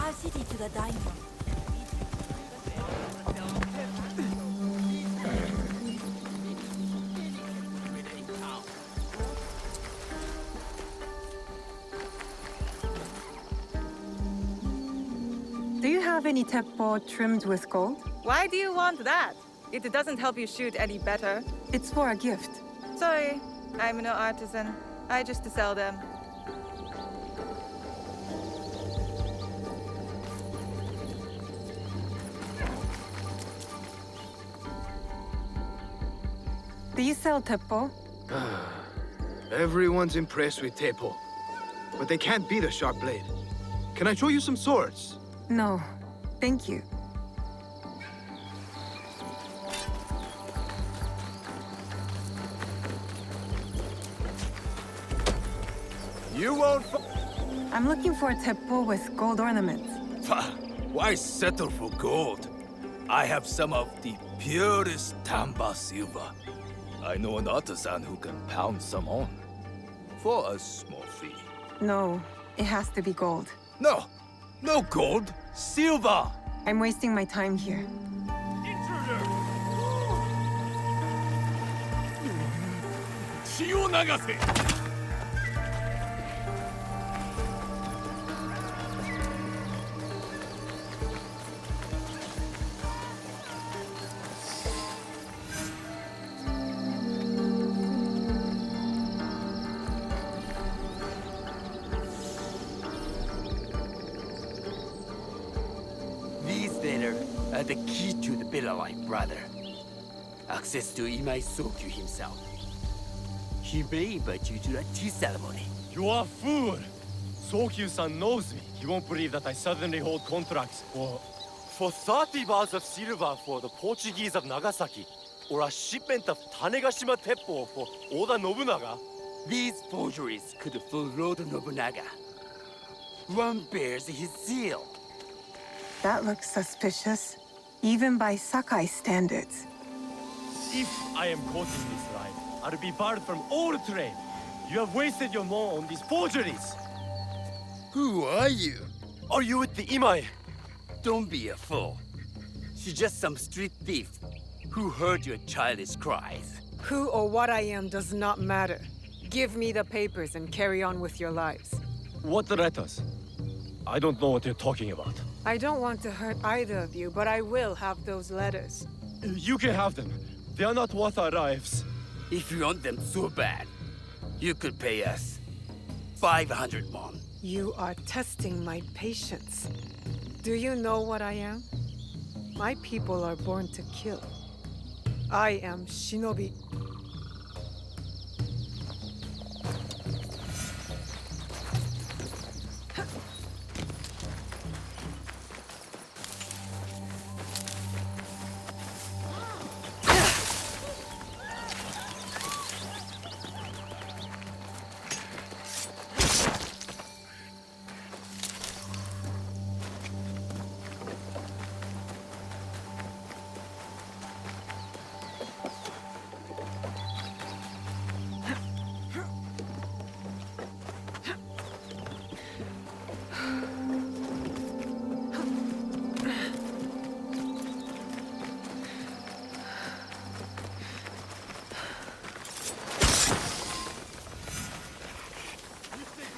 our city to the daimyo. Do you have any teppo trimmed with gold? Why do you want that? It doesn't help you shoot any better. It's for a gift. Sorry, I'm no artisan. I just sell them. Do you sell teppo? Everyone's impressed with Teppo, but they can't beat a sharp blade. Can I show you some swords? No, thank you. You won't I'm looking for a teppo with gold ornaments. Why settle for gold? I have some of the purest Tamba silver. I know an artisan who can pound some on. For a small fee. No, it has to be gold. No! No gold! Silver! I'm wasting my time here. Intruder! 血を流せ! These letters are the key to the Bella Life, brother. Access to Imai Sokyu himself. He may invite you to a tea ceremony. You are a fool! Sokyu-san knows me. He won't believe that I suddenly hold contracts for 30 bars of silver for the Portuguese of Nagasaki, or a shipment of Tanegashima Teppo for Oda Nobunaga. These forgeries could fool Lord Nobunaga. One bears his seal. That looks suspicious, even by Sakai standards. If I am caught in this lie, I'll be barred from all trade. You have wasted your mo on these forgeries. Who are you? Are you with the Imai? Don't be a fool. She's just some street thief who heard your childish cries. Who or what I am does not matter. Give me the papers and carry on with your lives. What letters? I don't know what you're talking about. I don't want to hurt either of you, but I will have those letters. You can have them. They are not worth our lives. If you want them so bad, you could pay us 500 won. You are testing my patience. Do you know what I am? My people are born to kill. I am Shinobi.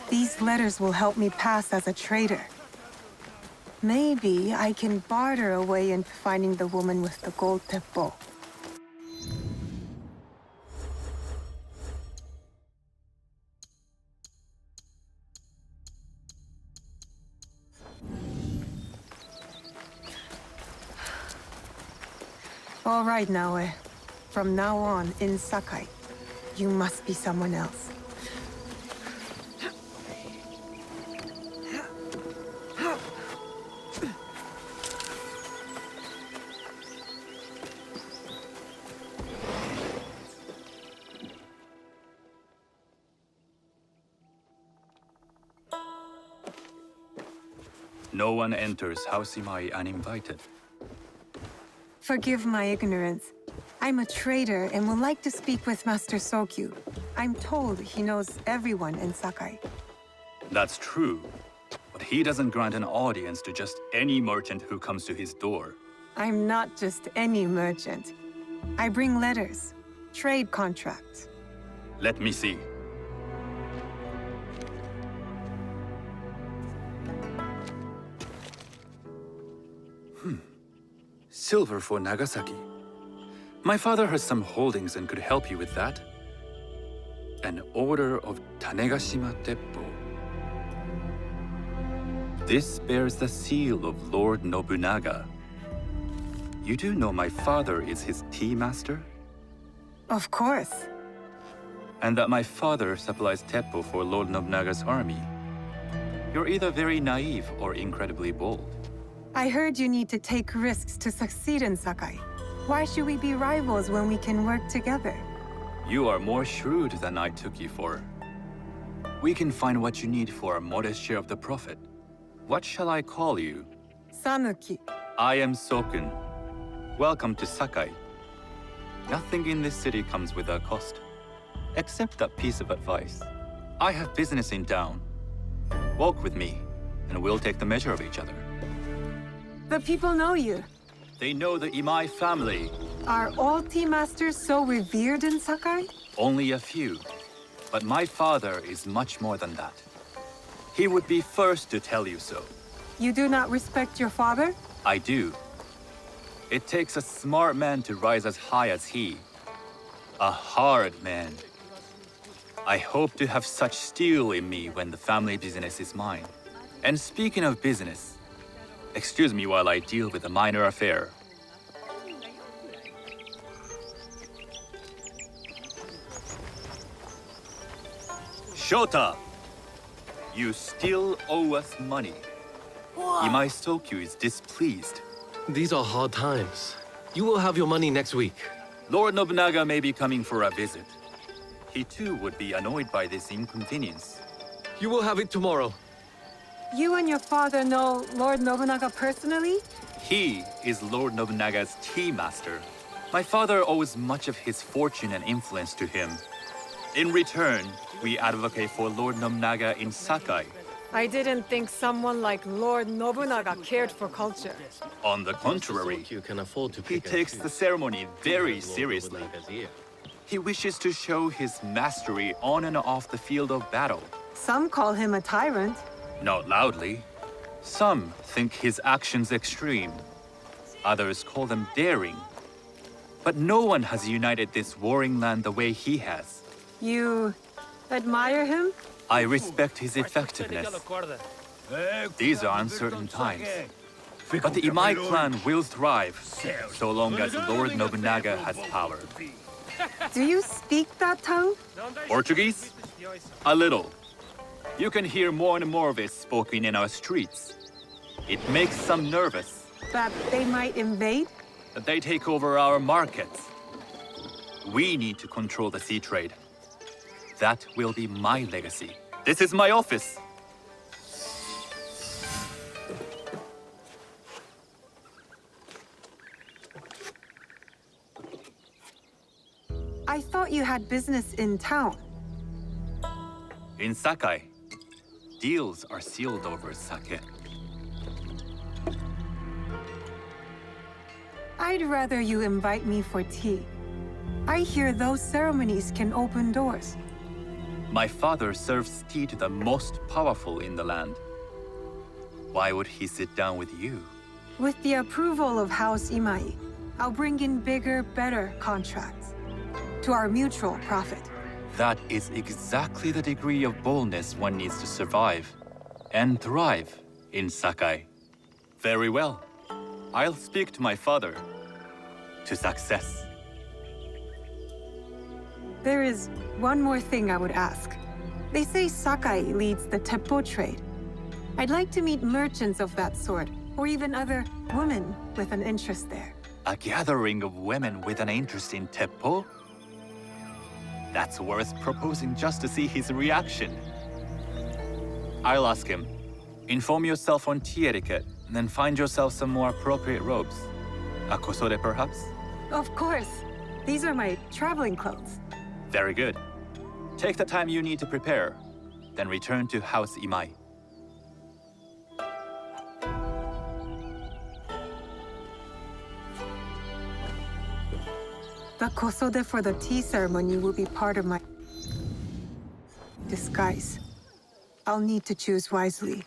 These letters will help me pass as a traitor. Maybe I can barter a way into finding the woman with the gold teppo. All right, Naoe. From now on, in Sakai, you must be someone else. No one enters House Imai uninvited. Forgive my ignorance. I'm a trader and would like to speak with Master Sokyu. I'm told he knows everyone in Sakai. That's true. But he doesn't grant an audience to just any merchant who comes to his door. I'm not just any merchant. I bring letters, trade contracts. Let me see. Silver for Nagasaki. My father has some holdings and could help you with that. An order of Tanegashima Teppo. This bears the seal of Lord Nobunaga. You do know my father is his tea master? Of course. And that my father supplies Teppo for Lord Nobunaga's army. You're either very naive or incredibly bold. I heard you need to take risks to succeed in Sakai. Why should we be rivals when we can work together? You are more shrewd than I took you for. We can find what you need for a modest share of the profit. What shall I call you? Sanuki. I am Sokun. Welcome to Sakai. Nothing in this city comes without cost. Except that piece of advice. I have business in town. Walk with me, and we'll take the measure of each other. The people know you. They know the Imai family. Are all tea masters so revered in Sakai? Only a few. But my father is much more than that. He would be first to tell you so. You do not respect your father? I do. It takes a smart man to rise as high as he. A hard man. I hope to have such steel in me when the family business is mine. And speaking of business, excuse me while I deal with a minor affair. Shota! You still owe us money. Imai Sokyu is displeased. These are hard times. You will have your money next week. Lord Nobunaga may be coming for a visit. He too would be annoyed by this inconvenience. You will have it tomorrow. You and your father know Lord Nobunaga personally? He is Lord Nobunaga's tea master. My father owes much of his fortune and influence to him. In return, we advocate for Lord Nobunaga in Sakai. I didn't think someone like Lord Nobunaga cared for culture. On the contrary, You can afford to he pick and takes choose. the ceremony very Lord seriously. Nobunaga's ear. He wishes to show his mastery on and off the field of battle. Some call him a tyrant. Not loudly. Some think his actions extreme. Others call them daring. But no one has united this warring land the way he has. You admire him? I respect his effectiveness. These are uncertain times. But the Imai clan will thrive, so long as Lord Nobunaga has power. Do you speak that tongue? Portuguese? A little. You can hear more and more of it spoken in our streets. It makes some nervous That they might invade? that they take over our markets. We need to control the sea trade. That will be my legacy. This is my office. I thought you had business in town. In Sakai, deals are sealed over sake. I'd rather you invite me for tea. I hear those ceremonies can open doors. My father serves tea to the most powerful in the land. Why would he sit down with you? With the approval of House Imai, I'll bring in bigger, better contracts. To our mutual profit. That is exactly the degree of boldness one needs to survive and thrive in Sakai. Very well. I'll speak to my father. To success. There is one more thing I would ask. They say Sakai leads the Teppo trade. I'd like to meet merchants of that sort, or even other women with an interest there. A gathering of women with an interest in Teppo? That's worth proposing just to see his reaction. I'll ask him. Inform yourself on tea etiquette, and then find yourself some more appropriate robes. A kosore, perhaps? Of course. These are my traveling clothes. Very good. Take the time you need to prepare, then return to House Imai. The kosode for the tea ceremony will be part of my disguise. I'll need to choose wisely.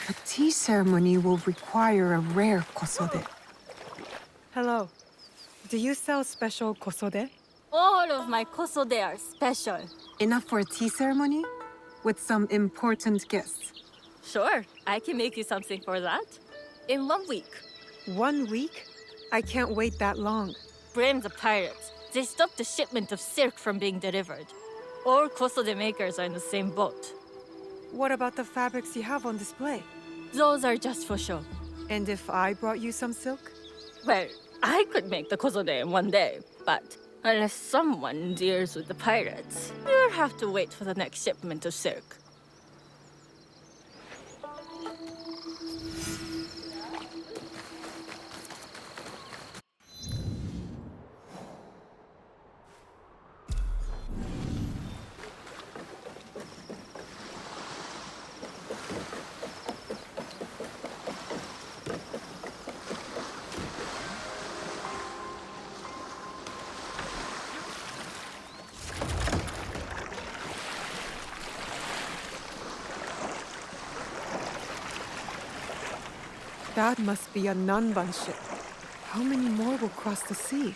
The tea ceremony will require a rare kosode. Hello. Do you sell special kosode? All of my kosode are special. Enough for a tea ceremony? With some important guests. Sure, I can make you something for that. In 1 week. 1 week? I can't wait that long. Blame the pirates. They stopped the shipment of silk from being delivered. All kosode makers are in the same boat. What about the fabrics you have on display? Those are just for show. And if I brought you some silk? Well, I could make the kosode in 1 day, but unless someone deals with the pirates, you'll have to wait for the next shipment of silk. That must be a Nanban ship. How many more will cross the sea?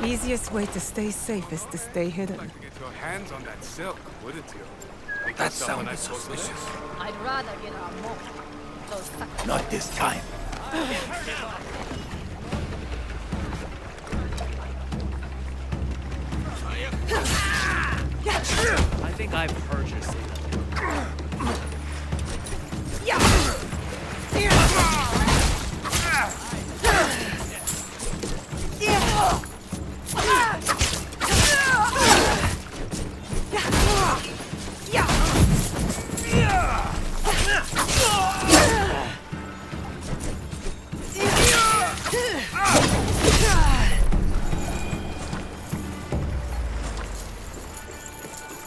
Easiest way to stay safe is to stay hidden. To get your hands on that silk, wouldn't you? That sounded suspicious. I'd rather get our more. Those suckers. Not this time. I think I've heard you say that.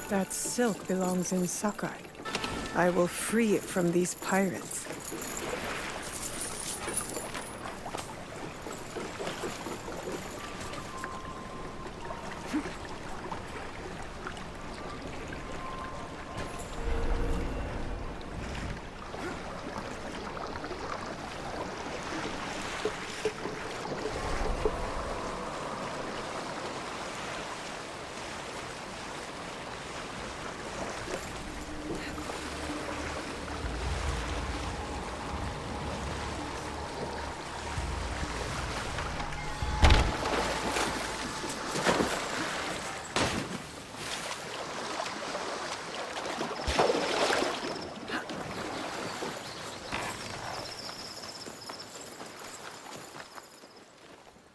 That silk belongs in Sakai. I will free it from these pirates.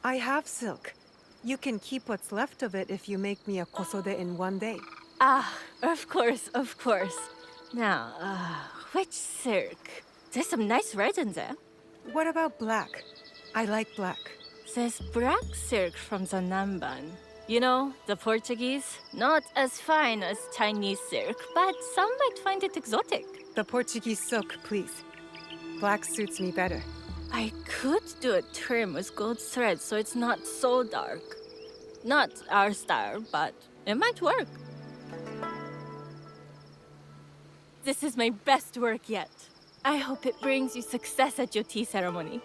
I have silk. You can keep what's left of it if you make me a kosode in one day. Ah, of course, of course. Now, which silk? There's some nice writing there. What about black? I like black. There's black silk from the Namban. You know, the Portuguese? Not as fine as Chinese silk, but some might find it exotic. The Portuguese silk, please. Black suits me better. I could do a trim with gold thread so it's not so dark. Not our style, but it might work. This is my best work yet. I hope it brings you success at your tea ceremony.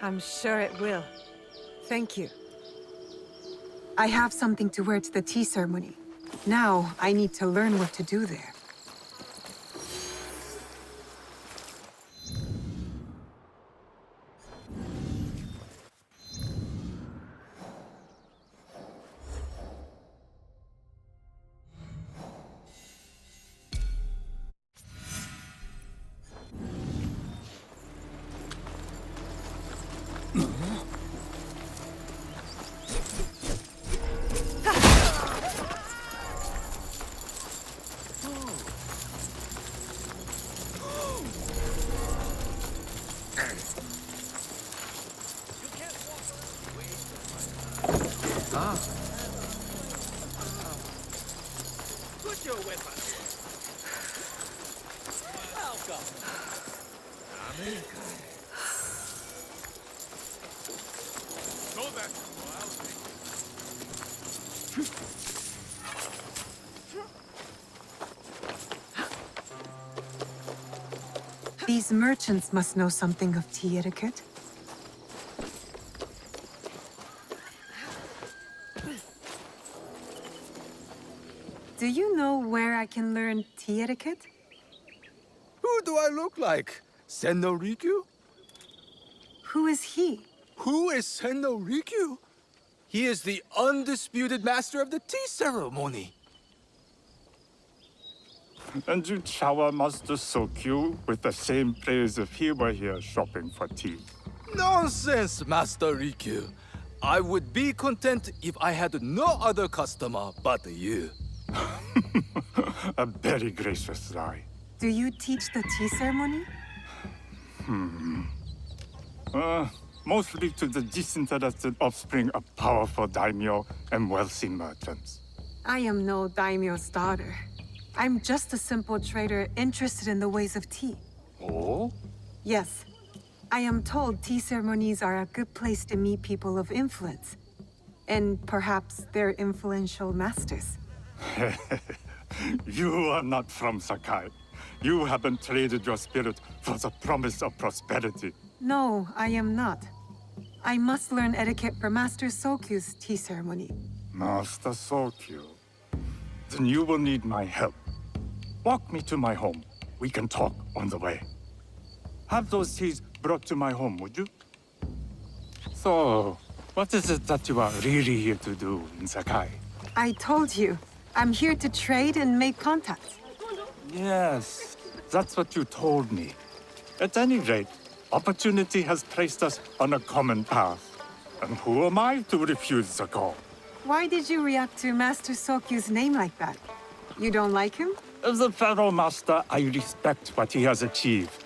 I'm sure it will. Thank you. I have something to wear to the tea ceremony. Now, I need to learn what to do there. These merchants must know something of tea etiquette. Do you know where I can learn tea etiquette? Who do I look like? Senno Rikyu? Who is he? Who is Senno Rikyu? He is the undisputed master of the tea ceremony. And you shower Master Sokyu with the same praise if he were here shopping for tea. Nonsense, Master Rikyu. I would be content if I had no other customer but you. A very gracious lie. Do you teach the tea ceremony? Mostly to the disinterested offspring of powerful daimyo and wealthy merchants. I am no daimyo's daughter. I'm just a simple trader interested in the ways of tea. Oh? Yes. I am told tea ceremonies are a good place to meet people of influence. And perhaps their influential masters. You are not from Sakai. You haven't traded your spirit for the promise of prosperity. No, I am not. I must learn etiquette for Master Sokyu's tea ceremony. Master Sokyu. Then you will need my help. Walk me to my home. We can talk on the way. Have those teas brought to my home, would you? So, what is it that you are really here to do in Sakai? I told you, I'm here to trade and make contacts. Yes, that's what you told me. At any rate, opportunity has placed us on a common path. And who am I to refuse the call? Why did you react to Master Sokyu's name like that? You don't like him? As a Pharaoh Master, I respect what he has achieved.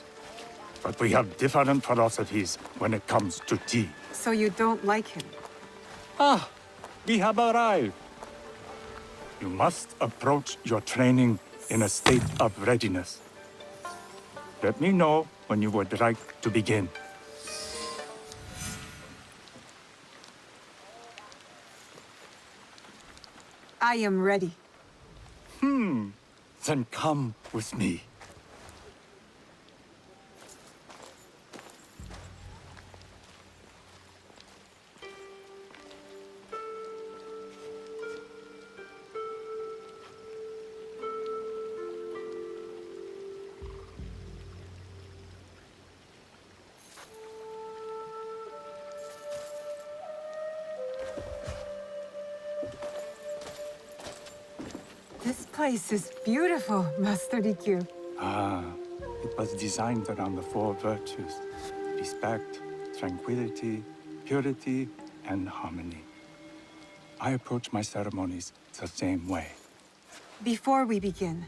But we have different philosophies when it comes to tea. So you don't like him? Ah, we have arrived. You must approach your training in a state of readiness. Let me know when you would like to begin. I am ready. Then come with me. This place is beautiful, Master Rikyu. It was designed around the four virtues: respect, tranquility, purity, and harmony. I approach my ceremonies the same way. Before we begin,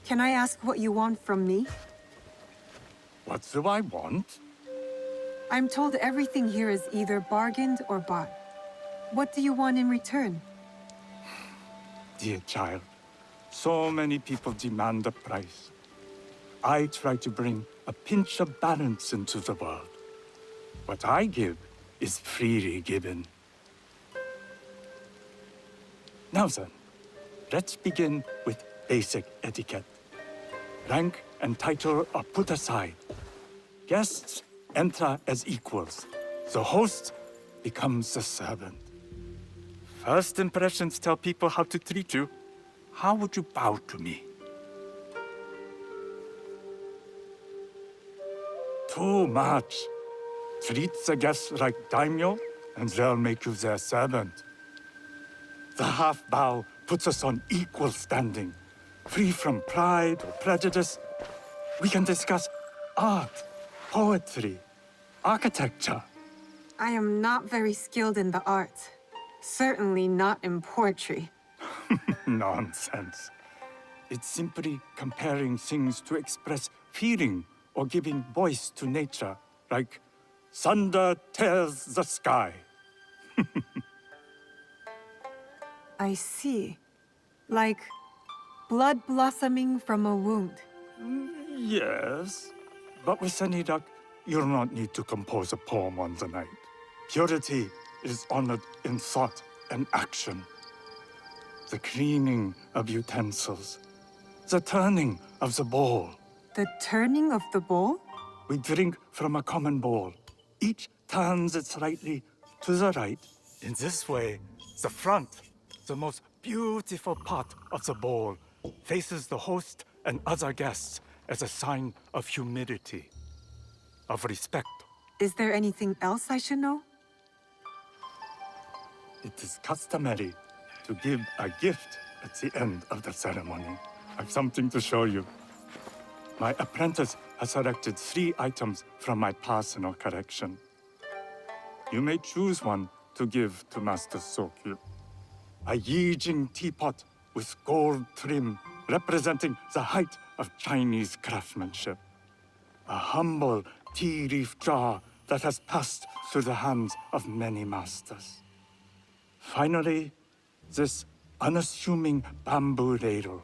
can I ask what you want from me? What do I want? I'm told everything here is either bargained or bought. What do you want in return? Dear child, so many people demand a price. I try to bring a pinch of balance into the world. What I give is freely given. Now then, let's begin with basic etiquette. Rank and title are put aside. Guests enter as equals. The host becomes the servant. First impressions tell people how to treat you. How would you bow to me? Too much. Treat the guests like daimyo, and they'll make you their servant. The half bow puts us on equal standing, free from pride or prejudice. We can discuss art, poetry, architecture. I am not very skilled in the arts. Certainly not in poetry. Nonsense. It's simply comparing things to express feeling or giving voice to nature, like thunder tears the sky. I see. Like blood blossoming from a wound. Yes, but with any luck, you'll not need to compose a poem on the night. Purity is honored in thought and action. The cleaning of utensils, the turning of the bowl. The turning of the bowl? We drink from a common bowl. Each turns it slightly to the right. In this way, the front, the most beautiful part of the bowl, faces the host and other guests as a sign of humility, of respect Is there anything else I should know? It is customary to give a gift at the end of the ceremony. I've something to show you. My apprentice has selected 3 items from my personal collection. You may choose one to give to Master Sokyu. A Yijing teapot with gold trim representing the height of Chinese craftsmanship. A humble tea leaf jar that has passed through the hands of many masters. Finally, this unassuming bamboo ladle,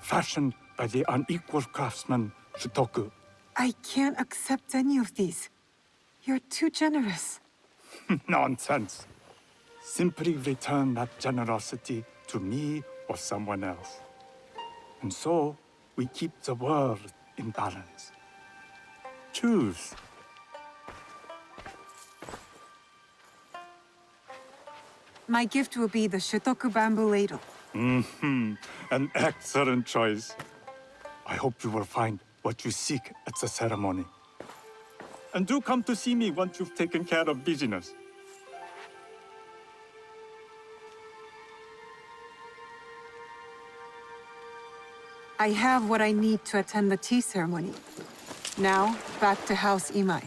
fashioned by the unequal craftsman Shutoku. I can't accept any of these. You're too generous. Nonsense. Simply return that generosity to me or someone else. And so, we keep the world in balance. Choose. My gift will be the Shutoku bamboo ladle. An excellent choice. I hope you will find what you seek at the ceremony. And do come to see me once you've taken care of business. I have what I need to attend the tea ceremony. Now, back to House Imai.